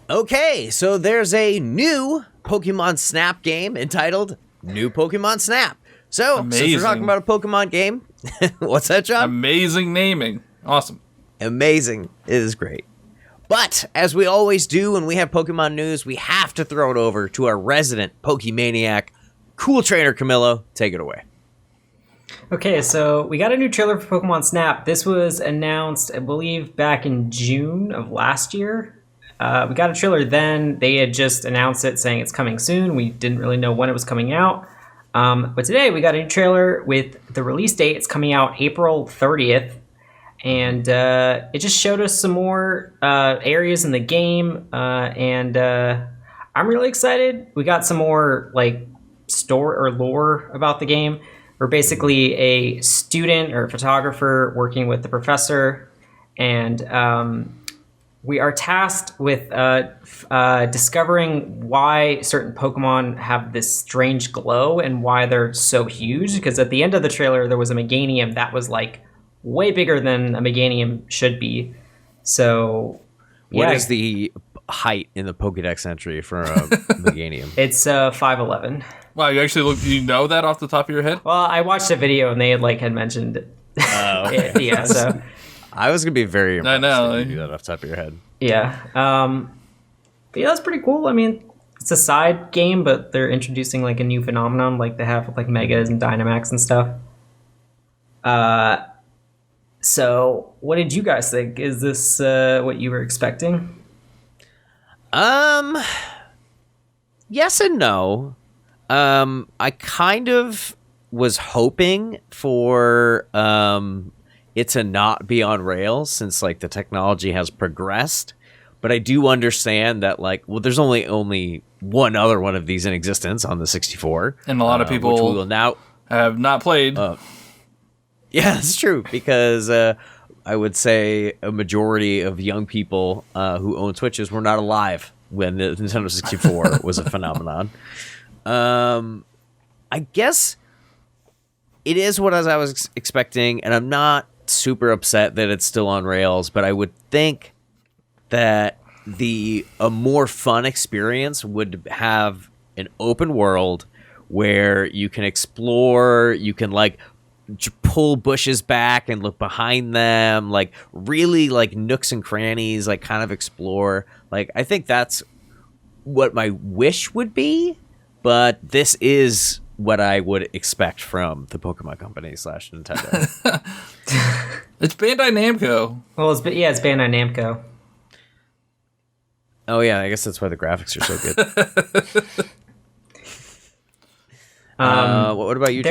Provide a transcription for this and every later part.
Okay, so there's a new Pokemon Snap game entitled New Pokemon Snap. So, since we're talking about a Pokemon game, what's that, John? Amazing naming. Awesome. Amazing. It is great. But, as we always do when we have Pokemon news, we have to throw it over to our resident Pokemaniac, Cooltrainer Camilo. Take it away. Okay, so we got a new trailer for Pokemon Snap. This was announced, I believe, back in June of last year. We got a trailer then. They had just announced it saying it's coming soon. We didn't really know when it was coming out. But today we got a new trailer with the release date. It's coming out April 30th. And it just showed us some more areas in the game. And I'm really excited. We got some more like story or lore about the game. We're basically a student or photographer working with the professor. And we are tasked with discovering why certain Pokemon have this strange glow and why they're so huge. Because at the end of the trailer, there was a Meganium that was like way bigger than a Meganium should be. So, What is the height in the Pokedex entry for a Meganium? It's 5'11". Wow, you actually do you know that off the top of your head? Well, I watched a video and they had mentioned it. Yeah, so I was gonna be very impressed. I know. If you do that off the top of your head. yeah. But yeah, that's pretty cool. I mean, it's a side game, but they're introducing like a new phenomenon, like they have with like Megas and Dynamax and stuff. So what did you guys think? Is this what you were expecting? Yes and no. I kind of was hoping for it to not be on rails since like the technology has progressed, but I do understand that there's only one other one of these in existence on the 64, and a lot of people which we will now have not played. Yeah, that's true because I would say a majority of young people who own Switches were not alive when the Nintendo 64 was a phenomenon. I guess it is what I was expecting, and I'm not super upset that it's still on rails, but I would think that a more fun experience would have an open world where you can explore, you can like pull bushes back and look behind them, like really like nooks and crannies, like kind of explore. Like I think that's what my wish would be, but this is what I would expect from the Pokemon Company / Nintendo. It's Bandai Namco. Well, it's Bandai Namco. Oh yeah, I guess that's why the graphics are so good. What about you?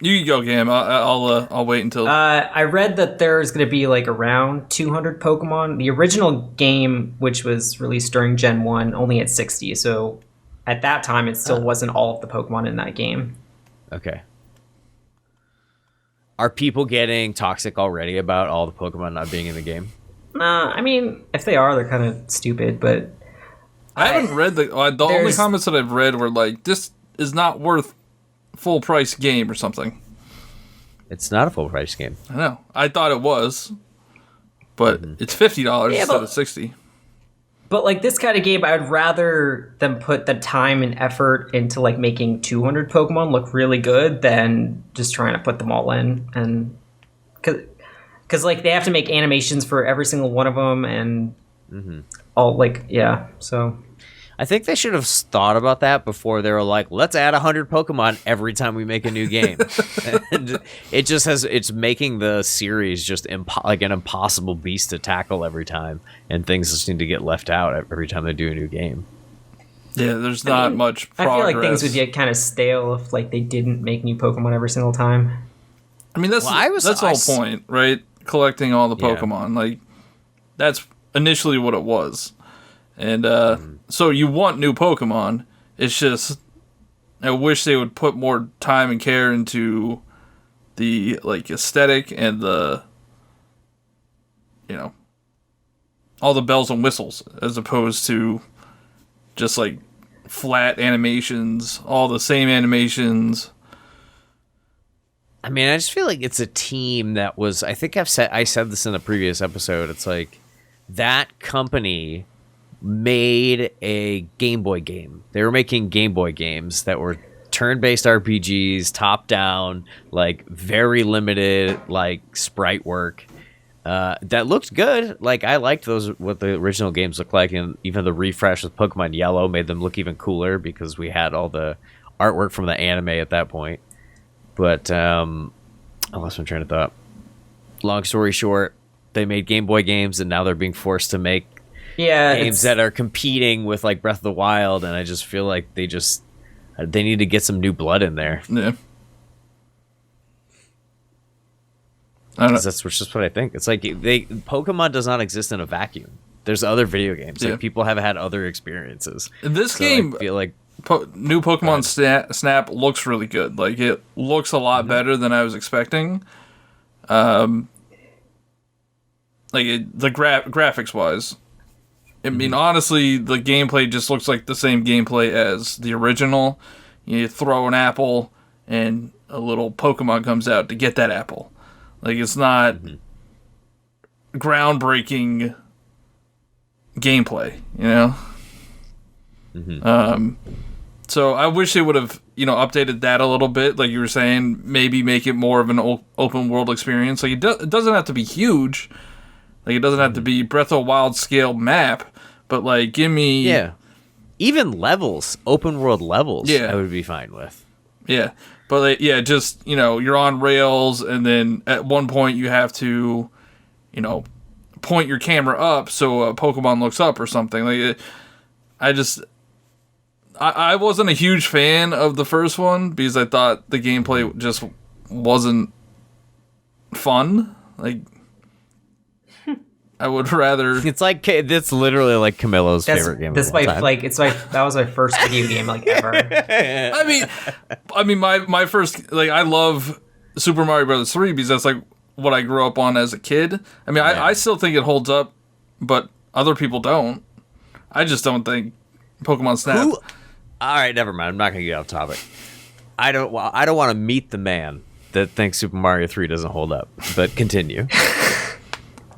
You go, Cam. I'll wait until. I read that there's going to be like around 200 Pokemon. The original game, which was released during Gen 1, only had 60. So at that time, it still wasn't all of the Pokemon in that game. Okay. Are people getting toxic already about all the Pokemon not being in the game? Nah, I mean, if they are, they're kind of stupid, but... I haven't read the only comments that I've read were like, this is not worth full price game or something. It's not a full price game. I know. I thought it was, but it's $50 instead of $60. But like this kind of game, I'd rather them put the time and effort into like making 200 Pokemon look really good than just trying to put them all in. And because like they have to make animations for every single one of them and all like, yeah. So I think they should have thought about that before they were like, let's add 100 Pokemon every time we make a new game. And it's making the series just like an impossible beast to tackle every time. And things just need to get left out every time they do a new game. Yeah, there's not much progress. I feel like things would get kind of stale if like they didn't make new Pokemon every single time. I mean, that's the whole point, right? Collecting all the Pokemon. Like, that's initially what it was. And so you want new Pokemon. It's just I wish they would put more time and care into the like aesthetic and the all the bells and whistles as opposed to just like flat animations, all the same animations. I mean, I just feel like it's a team that was I said this in a previous episode. It's like that company made a Game Boy game. They were making Game Boy games that were turn-based RPGs, top-down, like very limited, like sprite work. That looked good. Like I liked those, what the original games looked like, and even the refresh with Pokemon Yellow made them look even cooler because we had all the artwork from the anime at that point. But I lost my train of thought. Long story short, they made Game Boy games, and now they're being forced to make games that are competing with like Breath of the Wild, and I just feel like they need to get some new blood in there. Yeah. That's just what I think. It's like Pokemon does not exist in a vacuum. There's other video games. Like people have had other experiences. This game, I feel like new Pokemon Snap looks really good. Like it looks a lot better than I was expecting. The graphics wise. I mean, honestly, the gameplay just looks like the same gameplay as the original. You throw an apple, and a little Pokemon comes out to get that apple. Like, it's not groundbreaking gameplay, you know? So I wish they would have, updated that a little bit, like you were saying. Maybe make it more of an open world experience. Like, it doesn't have to be huge. Like, it doesn't have to be Breath of the Wild scale map. But, like, give me... Yeah. Even levels, open world levels, I would be fine with. Yeah. But, like, just, you're on rails, and then at one point you have to, point your camera up so a Pokemon looks up or something. Like, I wasn't a huge fan of the first one because I thought the gameplay just wasn't fun. Like... I would rather. It's literally like Camilo's favorite game. That was my first video game ever. I mean, my first, like, I love Super Mario Bros. 3 because that's like what I grew up on as a kid. I mean, I still think it holds up, but other people don't. I just don't think Pokemon Snap. All right, never mind. I'm not gonna get off topic. I don't want to meet the man that thinks Super Mario 3 doesn't hold up. But continue.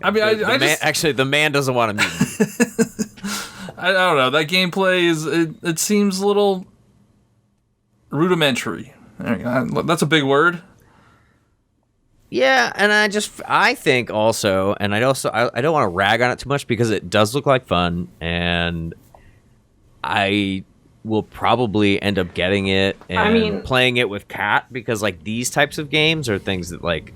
I mean, the man doesn't want to meet me. I don't know. That gameplay it seems a little rudimentary. That's a big word. Yeah, and I think also, and I don't want to rag on it too much because it does look like fun, and I will probably end up getting it and playing it with Kat because like these types of games are things that like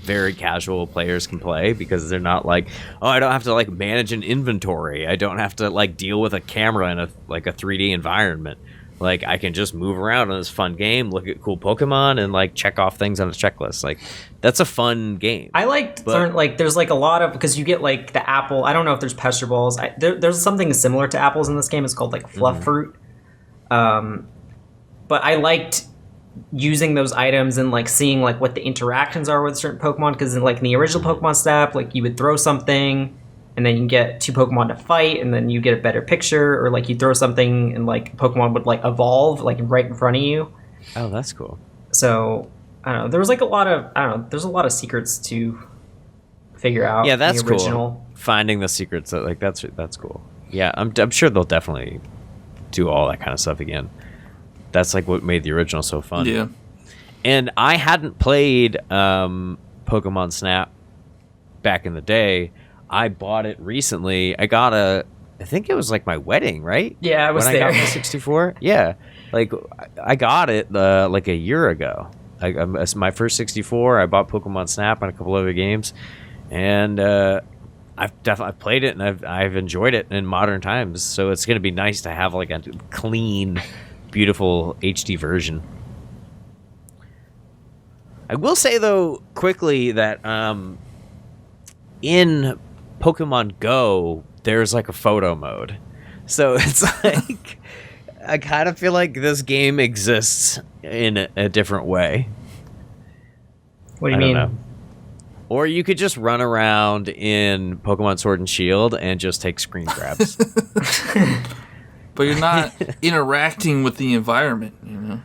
very casual players can play because they're not like, oh, I don't have to like manage an inventory. I don't have to like deal with a camera in a 3D environment. Like I can just move around in this fun game, look at cool Pokemon, and like check off things on a checklist. Like that's a fun game. I there's like a lot of, because you get like the apple. I don't know if there's Pester Balls. There's something similar to apples in this game. It's called like Fluff Fruit. But I liked using those items and like seeing like what the interactions are with certain Pokemon, because in the original Pokemon Snap, like you would throw something and then you get two Pokemon to fight and then you get a better picture, or like you throw something and like Pokemon would like evolve like right in front of you. Oh, that's cool. So I don't know, there was like there's a lot of secrets to figure out. Yeah, that's in the original. cool. Finding the secrets, like that's cool. Yeah, I'm sure they'll definitely do all that kind of stuff again. That's like what made the original so fun. Yeah. And I hadn't played Pokemon Snap back in the day. I bought it recently. I think it was like my wedding, right? Yeah, I was when there. I got my 64. Yeah. Like I got it like a year ago. My first 64, I bought Pokemon Snap and a couple other games. And I've played it and I've enjoyed it in modern times. So it's going to be nice to have like a clean, beautiful HD version. I will say though quickly that in Pokemon Go there's like a photo mode, so it's like I kind of feel like this game exists in a different way. What do you mean? Know. Or you could just run around in Pokemon Sword and Shield and just take screen grabs. But you're not interacting with the environment, you know?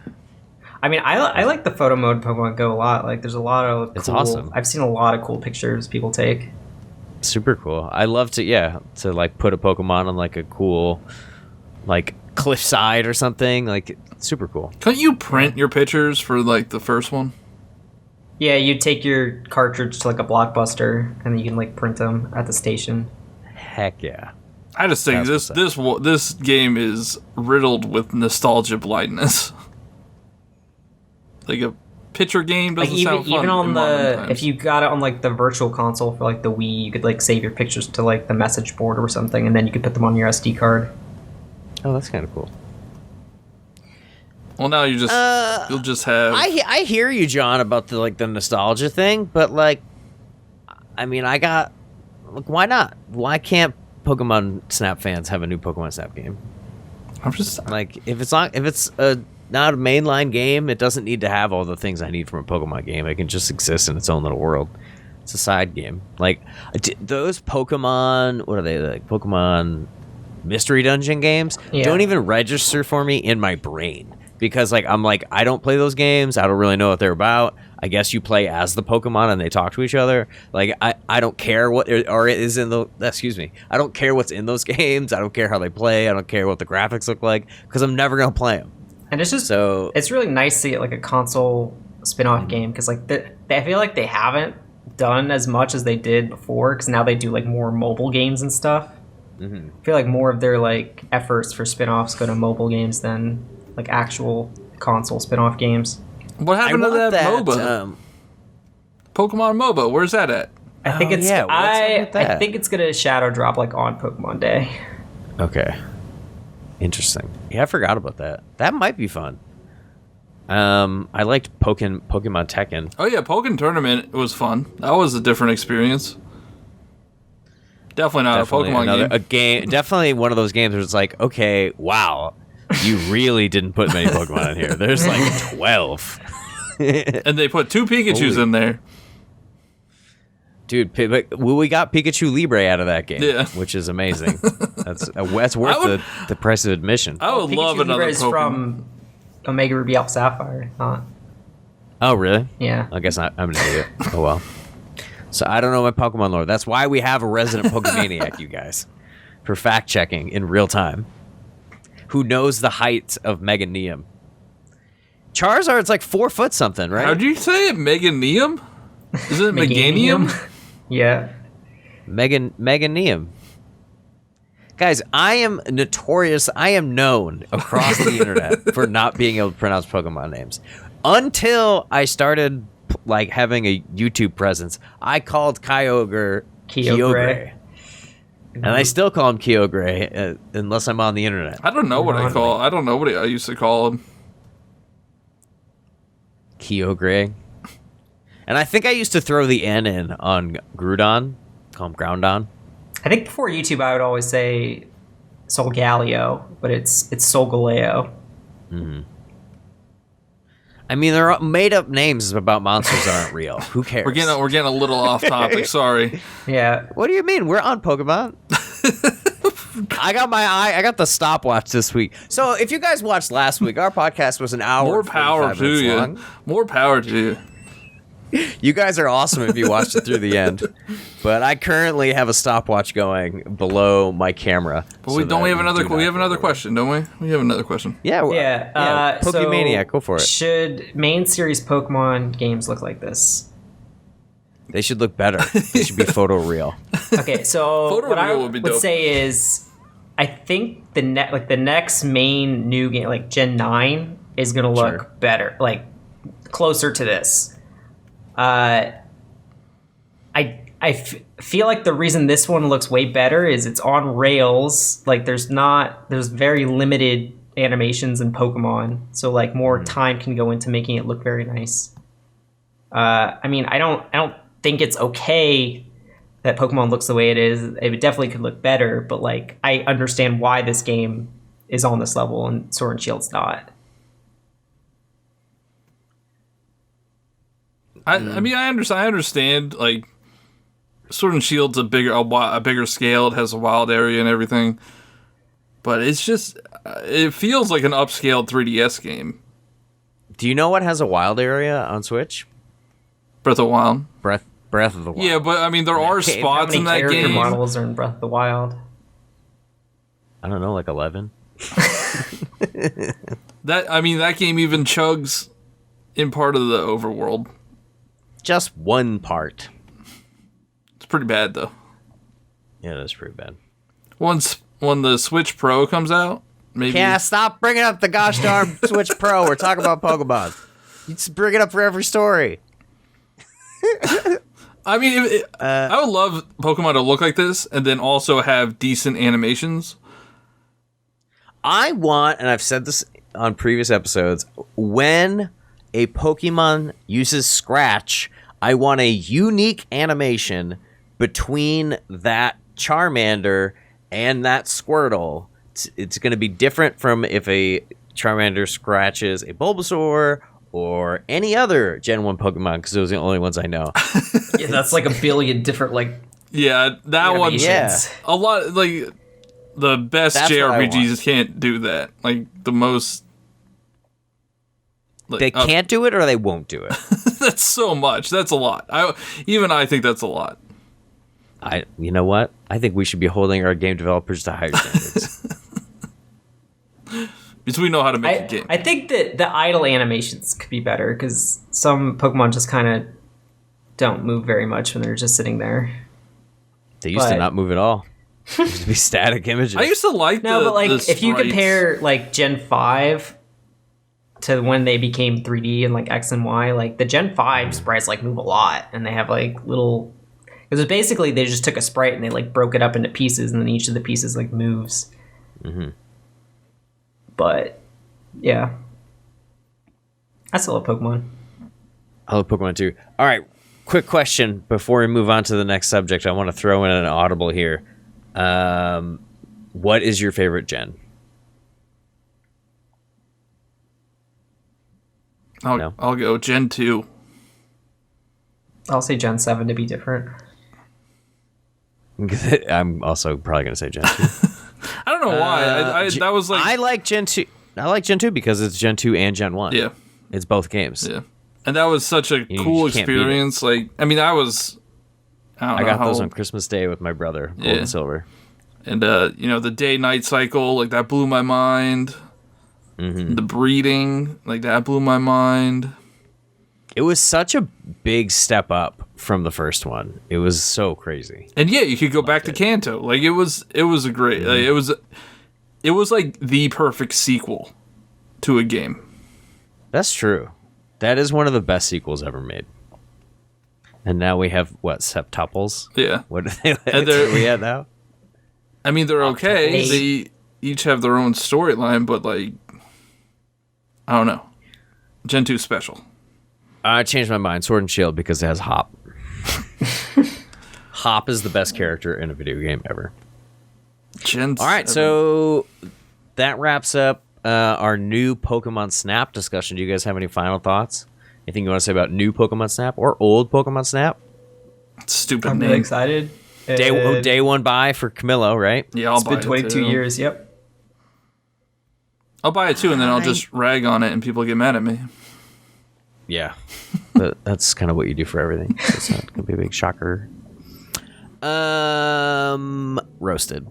I mean, I like the photo mode in Pokemon Go a lot. Like, there's a lot of It's awesome. I've seen a lot of cool pictures people take. Super cool. I love to like put a Pokemon on like a cool like cliffside or something. Like super cool. Can't you print your pictures for like the first one? Yeah, you take your cartridge to like a Blockbuster, and then you can like print them at the station. Heck yeah! I just think this game is riddled with nostalgia blindness. Like a picture game doesn't sound fun. Even on if you got it on like the virtual console for like the Wii, you could like save your pictures to like the message board or something, and then you could put them on your SD card. Oh, that's kind of cool. Well, now you'll just have. I hear you, John, about the nostalgia thing, but like, I mean, why not? Why can't Pokemon Snap fans have a new Pokemon Snap game? I'm just like, if it's not a mainline game, it doesn't need to have all the things I need from a Pokemon game. It can just exist in its own little world. It's a side game. like those Pokemon. What are they like? Pokemon Mystery Dungeon games don't even register for me in my brain. Because I'm like, I don't play those games. I don't really know what they're about. I guess you play as the Pokemon and they talk to each other. Like, I don't care what is in the. Excuse me. I don't care what's in those games. I don't care how they play. I don't care what the graphics look like because I'm never gonna play them. And it's just it's really nice to get like a console spin-off game because like I feel like they haven't done as much as they did before because now they do like more mobile games and stuff. Mm-hmm. I feel like more of their like efforts for spin-offs go to mobile games than like actual console spin-off games. What happened to that MOBA? Pokemon MOBA, where's that at? I think I think it's gonna shadow drop like on Pokemon Day. Okay. Interesting. Yeah, I forgot about that. That might be fun. I liked Pokemon Tekken. Oh yeah, Pokemon Tournament was fun. That was a different experience. Definitely not a Pokemon game. Definitely one of those games where it's like, okay, wow. You really didn't put many Pokemon in here. There's like 12. And they put 2 Pikachus in there. Dude, we got Pikachu Libre out of that game, which is amazing. That's worth the price of admission. I would love another Pokemon. From Omega Ruby Alpha Sapphire, not. Oh, really? Yeah. I guess I'm an idiot. Oh, well. So I don't know my Pokemon lore. That's why we have a resident Pokemaniac, you guys. For fact-checking in real time. Who knows the height of Meganium? Charizard's like 4 foot something, right? How'd you say it? Meganium? Is it Meganium? Yeah. Meganium. Guys, I am known across the internet for not being able to pronounce Pokemon names. Until I started like having a YouTube presence, I called Kyogre Kyogre. And I still call him Kyogre, unless I'm on the internet. I don't know what I used to call him. Kyogre. And I think I used to throw the N in on Groudon. Call him Groundon. I think before YouTube, I would always say Solgaleo, but it's Solgaleo. Mm-hmm. I mean, they're made-up names about monsters that aren't real. Who cares? We're getting a little off topic. Sorry. Yeah. What do you mean? We're on Pokemon. I got the stopwatch this week. So if you guys watched last week, our podcast was an hour. More power to you. Long. More power to you. You guys are awesome if you watched it through the end. But I currently have a stopwatch going below my camera. But we have another question, don't we? We have another question. Yeah. Pokemaniac, go for it. Should main series Pokemon games look like this? They should look better. They should be photoreal. Okay, so what I would say is, I think the next main new game, like Gen 9, is gonna look better, like closer to this. I feel like the reason this one looks way better is it's on rails. Like there's very limited animations in Pokemon, so like more time can go into making it look very nice. I mean, I don't think it's okay that Pokemon looks the way it is. It definitely could look better, but like I understand why this game is on this level and Sword and Shield's not. I mean, I understand. Like, Sword and Shield's a bigger scale. It has a wild area and everything, but it's just it feels like an upscaled 3DS game. Do you know what has a wild area on Switch? Breath of the Wild. Breath Breath of the Wild. Yeah, but I mean, there are spots in that game. How many character models are in Breath of the Wild? I don't know, like 11. That game even chugs in part of the overworld. Just one part. It's pretty bad though. Yeah, that's pretty bad. Once when the Switch Pro comes out, maybe. Can't stop bringing up the gosh darn Switch Pro. We're talking about Pokemon. You just bring it up for every story. I mean, I would love Pokemon to look like this and then also have decent animations. I want, and I've said this on previous episodes, when a Pokemon uses Scratch, I want a unique animation between that Charmander and that Squirtle. It's going to be different from if a Charmander scratches a Bulbasaur or any other Gen 1 Pokemon, because those are the only ones I know. Yeah, that's like a billion different, Yeah, that one. Yeah. A lot, the best That's JRPGs can't do that. The most... they can't do it or they won't do it. That's so much. That's a lot. I think that's a lot. You know what? I think we should be holding our game developers to higher standards. Because we know how to make a game. I think that the idle animations could be better, because some Pokemon just kind of don't move very much when they're just sitting there. They used to not move at all. It used to be static images. I used to like the if you sprites. compare Gen 5 to when they became 3D and X and Y, the Gen 5 sprites move a lot, and they have little... Because basically they just took a sprite and they broke it up into pieces, and then each of the pieces moves. Mm-hmm. But yeah, I still love Pokemon. I love Pokemon too. All right, quick question before we move on to the next subject. I want to throw in an audible here. What is your favorite gen? I'll go Gen 2. I'll say Gen 7 to be different. I'm also probably going to say Gen 2. I don't know why. That was I like Gen 2. I like Gen 2 because it's Gen 2 and Gen 1. Yeah. It's both games. Yeah. And that was such a cool experience. I got those on Christmas Day with my brother, Gold and Silver. And, the day-night cycle, that blew my mind. Mm-hmm. The breeding, that blew my mind. It was such a big step up from the first one. It was so crazy. And yeah, you could go back to Kanto. It was a great... It was the perfect sequel to a game. That's true. That is one of the best sequels ever made. And now we have, septuples? Yeah. What are we at now? I mean, they're okay. They each have their own storyline, but, I don't know. Gen 2 special. I changed my mind. Sword and Shield because it has Hop. Hop is the best character in a video game ever. All right, so that wraps up our new Pokemon Snap discussion. Do you guys have any final thoughts? Anything you want to say about new Pokemon Snap or old Pokemon Snap? Stupid I'm name. really excited. Day one buy for Camilo, right? Yeah, I'll buy it. It's been 22 years, yep. I'll buy it too, and then I'll just rag on it, and people get mad at me. Yeah. But that's kind of what you do for everything. So it's not going to be a big shocker. Roasted.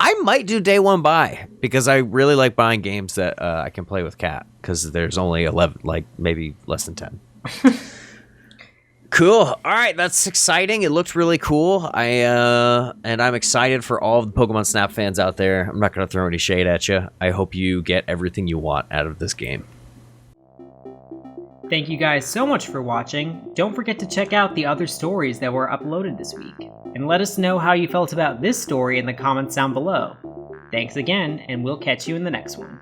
I might do day one buy because I really like buying games that I can play with Kat because there's only 11, maybe less than 10. Cool. All right, that's exciting. It looked really cool. And I'm excited for all of the Pokemon Snap fans out there. I'm not going to throw any shade at you. I hope you get everything you want out of this game. Thank you guys so much for watching. Don't forget to check out the other stories that were uploaded this week. And let us know how you felt about this story in the comments down below. Thanks again, and we'll catch you in the next one.